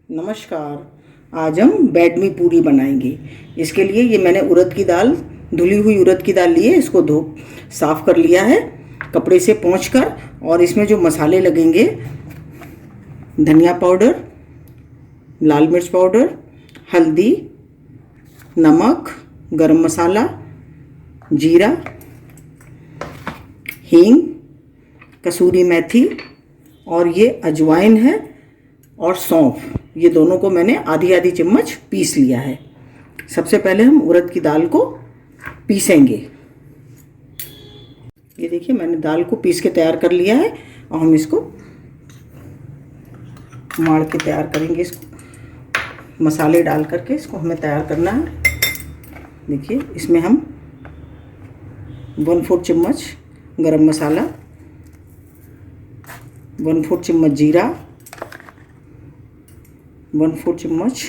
नमस्कार। आज हम बैडमी पूरी बनाएंगे। इसके लिए ये मैंने उड़द की दाल, धुली हुई उड़द की दाल ली है। इसको धो साफ़ कर लिया है कपड़े से पोंछकर। और इसमें जो मसाले लगेंगे, धनिया पाउडर, लाल मिर्च पाउडर, हल्दी, नमक, गरम मसाला, जीरा, हींग, कसूरी मेथी और ये अजवाइन है और सौंफ। ये दोनों को मैंने आधी आधी चम्मच पीस लिया है। सबसे पहले हम उड़द की दाल को पीसेंगे। ये देखिए, मैंने दाल को पीस के तैयार कर लिया है और हम इसको माड़ के तैयार करेंगे। इसको मसाले डाल करके इसको हमें तैयार करना है। देखिए, इसमें हम 1/4 चम्मच गरम मसाला, 1/4 चम्मच जीरा, 1/4 चम्मच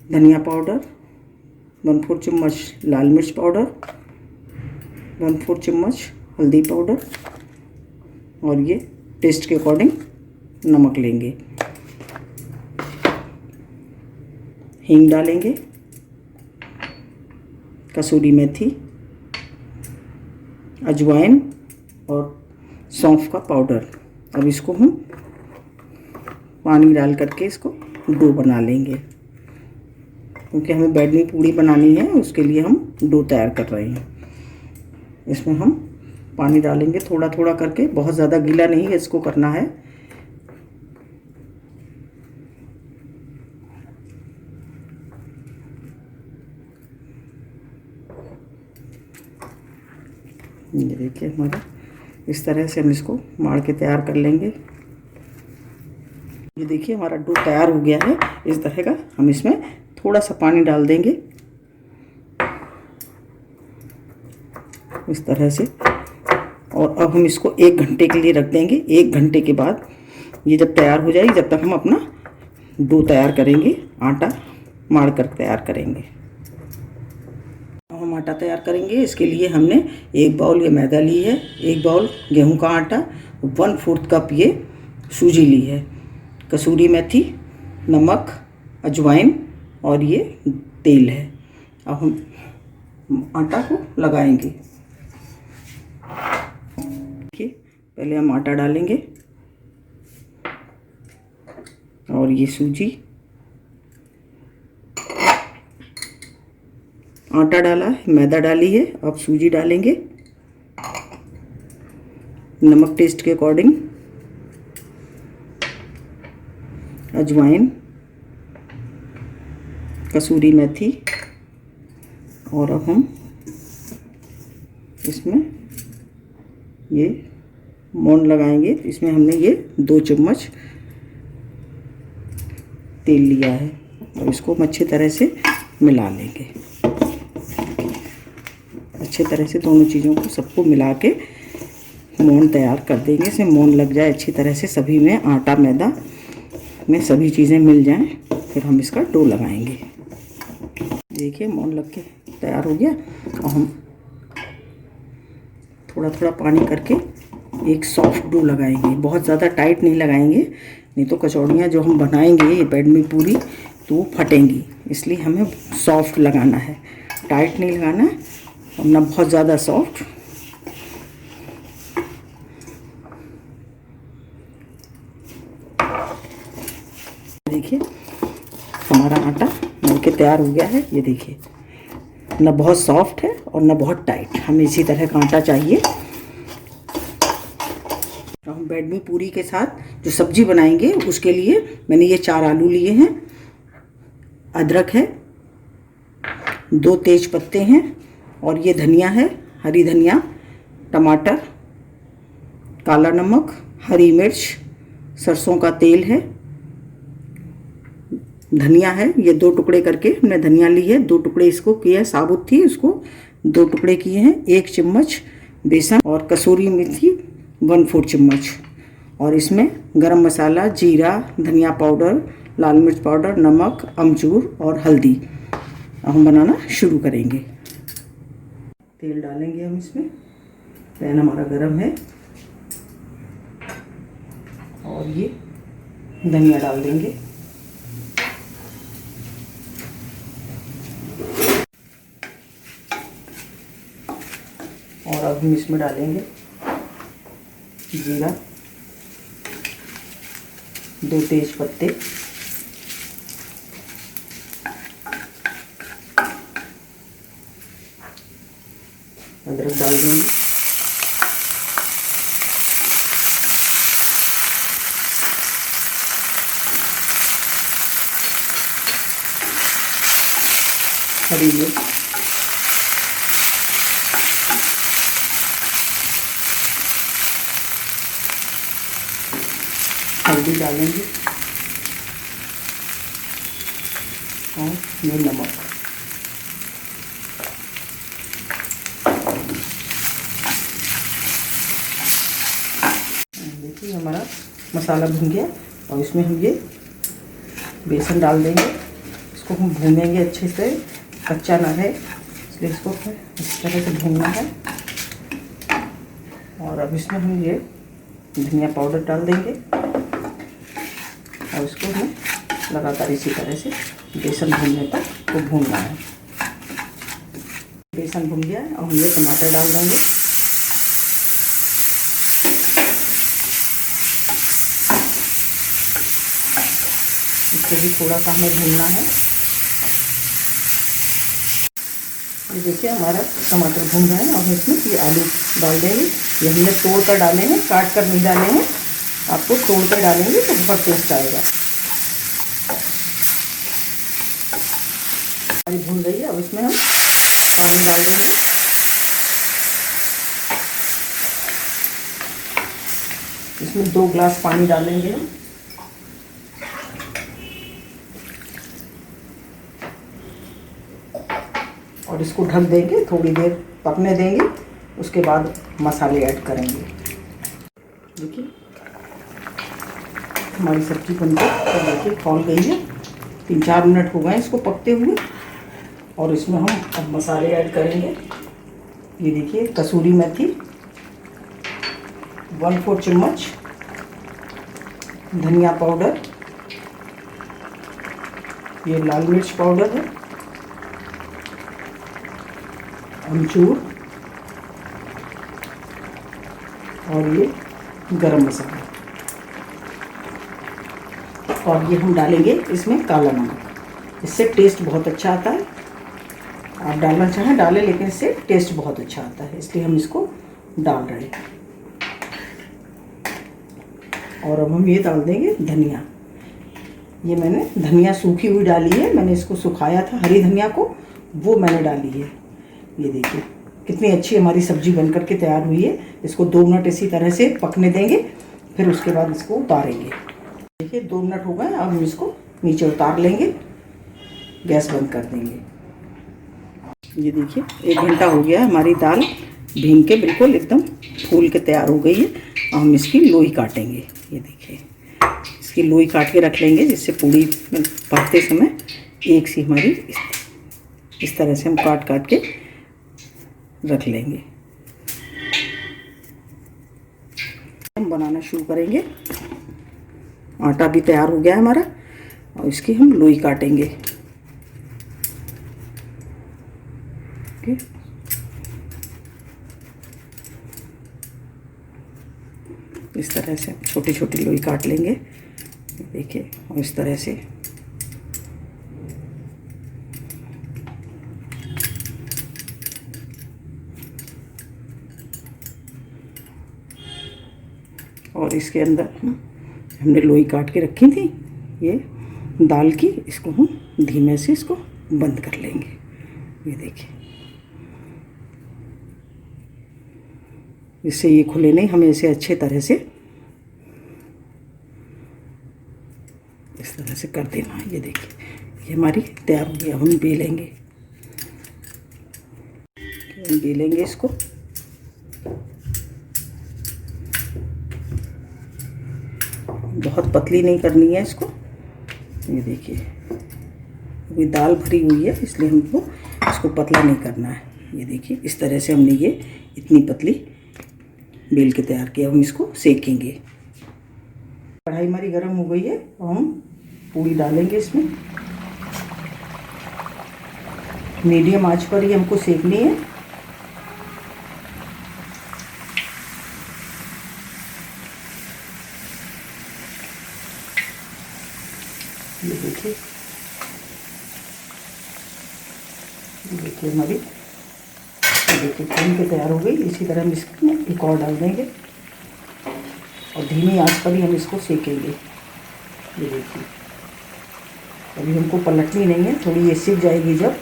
धनिया पाउडर, 1/4 चम्मच लाल मिर्च पाउडर, 1/4 चम्मच हल्दी पाउडर और ये टेस्ट के अकॉर्डिंग नमक लेंगे। हींग डालेंगे, कसूरी मेथी, अजवाइन और सौंफ का पाउडर। अब इसको हम पानी डाल करके इसको डो बना लेंगे, क्योंकि हमें बैडमी पूड़ी बनानी है। उसके लिए हम डो तैयार कर रहे हैं। इसमें हम पानी डालेंगे थोड़ा थोड़ा करके, बहुत ज़्यादा गीला नहीं है इसको करना है। ये देखिए, हमारा इस तरह से हम इसको माड़ के तैयार कर लेंगे। ये देखिए, हमारा डो तैयार हो गया है इस तरह का। हम इसमें थोड़ा सा पानी डाल देंगे इस तरह से। और अब हम इसको 1 घंटे के लिए रख देंगे। 1 घंटे के बाद ये जब तैयार हो जाएगी, जब तक हम अपना डो तैयार करेंगे, आटा माड़ कर तैयार करेंगे। हम आटा तैयार करेंगे। इसके लिए हमने 1 बाउल ये मैदा ली है, 1 बाउल गेहूं का आटा, 1/4 कप ये सूजी ली है, कसूरी मेथी, नमक, अजवाइन और ये तेल है। अब हम आटा को लगाएंगे। देखिए, पहले हम आटा डालेंगे और ये सूजी, आटा डाला है, मैदा डाली है, अब सूजी डालेंगे, नमक टेस्ट के अकॉर्डिंग, अजवाइन, कसूरी मेथी और अब हम इसमें ये मोंड लगाएंगे। इसमें हमने ये 2 चम्मच तेल लिया है और इसको हम अच्छी तरह से मिला लेंगे। अच्छे तरह से दोनों चीज़ों को सबको मिला के मोंड तैयार कर देंगे। इसमें मोंड लग जाए अच्छी तरह से, सभी में आटा मैदा में सभी चीज़ें मिल जाएं, फिर हम इसका डो लगाएंगे। देखिए, मोंड लग के तैयार हो गया और हम थोड़ा थोड़ा पानी करके एक सॉफ्ट डो लगाएंगे। बहुत ज़्यादा टाइट नहीं लगाएंगे, नहीं तो कचौड़ियाँ जो हम बनाएंगे ये बैडमी पूरी तो वो फटेंगी। इसलिए हमें सॉफ्ट लगाना है, टाइट नहीं लगाना है और ना बहुत ज़्यादा सॉफ्ट। देखिए, हमारा आटा मल के तैयार हो गया है। ये देखिए, ना बहुत सॉफ्ट है और ना बहुत टाइट, हमें इसी तरह का आटा चाहिए। तो हम बैडमी पूरी के साथ जो सब्जी बनाएंगे उसके लिए मैंने ये 4 आलू लिए हैं, अदरक है, 2 तेज पत्ते हैं और ये धनिया है, हरी धनिया, टमाटर, काला नमक, हरी मिर्च, सरसों का तेल है, धनिया है। ये 2 टुकड़े करके हमने धनिया ली है, 2 टुकड़े इसको किए, साबुत थी, उसको 2 टुकड़े किए हैं। 1 चम्मच बेसन और कसूरी मेथी 1/4 चम्मच और इसमें गरम मसाला, जीरा, धनिया पाउडर, लाल मिर्च पाउडर, नमक, अमचूर और हल्दी। अब हम बनाना शुरू करेंगे। तेल डालेंगे हम इसमें। पैन हमारा गरम है और ये धनिया डाल देंगे। हम इसमें डालेंगे जीरा, 2 तेज पत्ते, अदरक डाल देंगे, हरी मिर्च, हल्दी डालेंगे और ये नमक। देखिए हमारा मसाला भुन गया और इसमें हम ये बेसन डाल देंगे। इसको हम भूनेंगे अच्छे से, कच्चा ना है, इसलिए इसको इस तरह से भूनना है। और अब इसमें हम ये धनिया पाउडर डाल देंगे और इसको हमें लगातार इसी तरह से बेसन भूनने तक को भूनना है। बेसन भून गया है और हम ये टमाटर डाल देंगे। इसको भी थोड़ा सा हमें भूनना है। ये देखिए हमारा टमाटर भून गया है और हम इसमें ये आलू डाल देंगे। ये हमने तोड़ कर डालेंगे, काट कर नहीं डालेंगे, आपको तोड़ कर डालेंगे तो बहुत टेस्ट आएगा। हमारी भून गई है, अब इसमें हम पानी डाल देंगे। इसमें 2 गिलास पानी डालेंगे हम। और इसको ढक देंगे, थोड़ी देर पकने देंगे, उसके बाद मसाले ऐड करेंगे। देखिए हमारी सब्जी बनकर देखिए खौल गई है। 3-4 मिनट हो गए इसको पकते हुए और इसमें हम अब मसाले ऐड करेंगे। ये देखिए कसूरी मेथी 1/4 चम्मच, धनिया पाउडर, ये लाल मिर्च पाउडर है, अमचूर और ये गरम मसाला। और ये हम डालेंगे इसमें काला नमक, इससे टेस्ट बहुत अच्छा आता है। आप डालना चाहें डालें, लेकिन इससे टेस्ट बहुत अच्छा आता है, इसलिए हम इसको डाल रहे हैं। और अब हम ये डाल देंगे धनिया। ये मैंने धनिया सूखी हुई डाली है, मैंने इसको सुखाया था, हरी धनिया को, वो मैंने डाली है। ये देखिए कितनी अच्छी हमारी सब्जी बनकर के तैयार हुई है। इसको 2 मिनट इसी तरह से पकने देंगे, फिर उसके बाद इसको उतारेंगे। देखिए 2 मिनट हो गए, अब हम इसको नीचे उतार लेंगे, गैस बंद कर देंगे। ये देखिए 1 घंटा हो गया है, हमारी दाल भीग के बिल्कुल एकदम फूल के तैयार हो गई है। अब हम इसकी लोई काटेंगे। ये देखिए इसकी लोई काट के रख लेंगे, जिससे पूड़ी में पकते समय एक सी हमारी इस तरह से हम काट काट के रख लेंगे। हम बनाना शुरू करेंगे। आटा भी तैयार हो गया है हमारा और इसकी हम लोई काटेंगे। इस तरह से छोटी छोटी लोई काट लेंगे। देखिए और इस तरह से और इसके अंदर हमने लोई काट के रखी थी ये दाल की, इसको हम धीमे से इसको बंद कर लेंगे। ये देखिए इससे ये खुले नहीं, हमें इसे अच्छे तरह से इस तरह से कर देना। ये देखिए ये हमारी तैयार हो गई। अब हम बेलेंगे, बेलेंगे इसको। बहुत पतली नहीं करनी है इसको। ये देखिए अभी दाल भरी हुई है, इसलिए हमको इसको पतला नहीं करना है। ये देखिए इस तरह से हमने ये इतनी पतली बेल के तैयार किया। हम इसको सेकेंगे। कढ़ाई हमारी गर्म हो गई है और हम पूड़ी डालेंगे इसमें। मीडियम आंच पर ही हमको सेकनी है। ये देखिए, हमारी, ये देखिए भून के तैयार हो गई। इसी तरह हम इसमें एक और डाल देंगे और धीमी आंच पर ही हम इसको सेकेंगे। ये देखिए, अभी हमको पलटनी नहीं है, थोड़ी ये सिक जाएगी जब,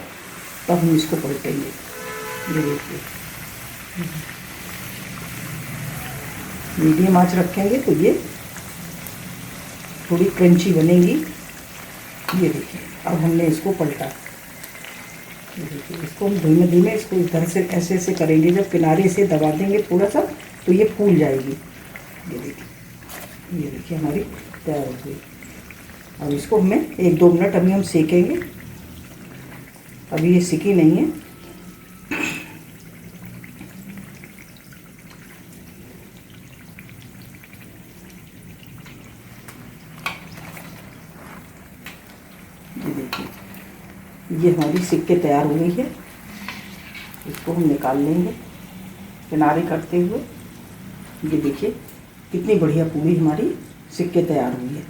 तब हम इसको पलटेंगे। ये देखिए, मीडियम आंच रखेंगे तो ये थोड़ी क्रंची बनेगी। ये देखिए, अब हमने इसको पलटा। ये देखिए, इसको हम धीमे धीमे इसको इधर से ऐसे ऐसे करेंगे, जब किनारे से दबा देंगे थोड़ा सा तो ये फूल जाएगी। ये देखिए हमारी तैयार हो गई। अब इसको हमें 1-2 मिनट अभी हम सेकेंगे, अभी ये सिकी नहीं है। ये देखिए, ये हमारी सिक के तैयार हो गई है। इसको हम निकाल लेंगे किनारे करते हुए। ये देखिए कितनी बढ़िया पूरी हमारी सिक के तैयार हुई है।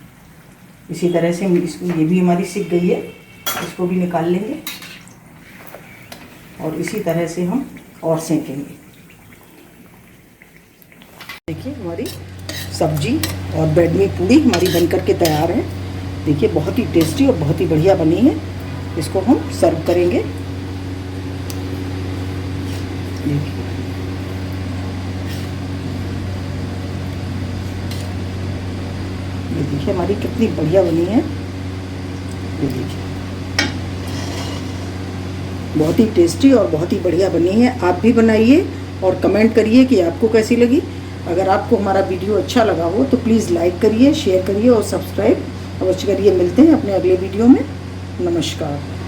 इसी तरह से इसको, ये भी हमारी सिक गई है, इसको भी निकाल लेंगे और इसी तरह से हम और सेकेंगे। देखिए हमारी सब्जी और ब्रेड में पूरी हमारी बनकर के तैयार है। देखिए बहुत ही टेस्टी और बहुत ही बढ़िया बनी है। इसको हम सर्व करेंगे। देखिए, ये देखिए हमारी कितनी बढ़िया बनी है। ये देखिए बहुत ही टेस्टी और बहुत ही बढ़िया बनी है। आप भी बनाइए और कमेंट करिए कि आपको कैसी लगी। अगर आपको हमारा वीडियो अच्छा लगा हो तो प्लीज़ लाइक करिए, शेयर करिए और सब्सक्राइब अवश्य करिए। मिलते हैं अपने अगले वीडियो में। नमस्कार।